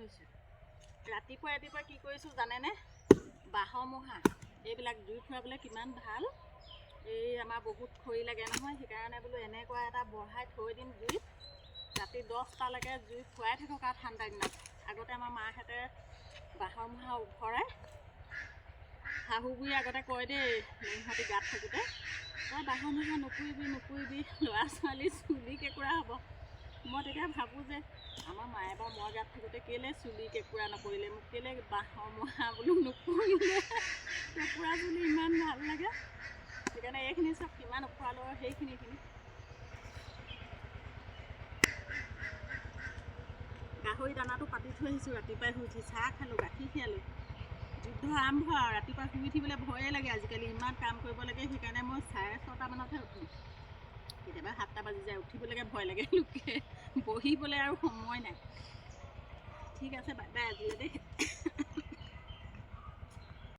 হৈছোঁ। ৰাতিপুৱা কি কৰিছোঁ জানেনে? বাঁহৰ মূঢ়া এইবিলাক জুই ফুৰাবলৈ কিমান ভাল। এই আমাৰ বহুত খৰি লাগে নহয়, সেইকাৰণে বোলো এনেকুৱা এটা বঢ়াই থৈ দিম জুইত, ৰাতি 10টালৈকে জুই ফুৰাই থাকক আৰু ঠাণ্ডা দিনত। আগতে আমাৰ মাহঁতে বাঁহৰ মূঢ়া ভৰাই, শাহুবুঢ়ী আগতে কয় দেই, সিহঁতি গাত থাকোঁতে, তই বাঁহৰ মূঢ়া নুপুৰিবি, ল'ৰা ছোৱালী চুলি কেঁকুৰা হ'ব। মই তেতিয়া ভাবোঁ যে আমাৰ মায়ে বা মই গাত থাকোঁতে কেলৈ চুলি কেঁকুৰা নকৰিলে, মোক কেলৈ বাঁহৰ মূঢ়া বোলো নুপুৰিলে, কেঁকুৰা চুলি ইমান ভাল লাগে। সেইকাৰণে এইখিনি চব কিমান উখোৱালো আৰু সেইখিনি গাহৰি দানাটো পাতি থৈ আহিছোঁ। ৰাতিপুৱাই শুই উঠি চাহ খালোঁ, গাখীৰ খীৰালোঁ। যুদ্ধ আৰম্ভ আৰু। ৰাতিপুৱা শুই উঠিবলৈ ভয়ে লাগে আজিকালি, ইমান কাম কৰিব লাগে। সেইকাৰণে মই 6:30মানতহে উঠোঁ, কেতিয়াবা 7টা বাজি যায়। উঠিবলৈকে ভয় লাগে, লোকে বহিবলৈ আৰু সময় নাই। ঠিক আছে, বাই বাই আজিলৈ দেই।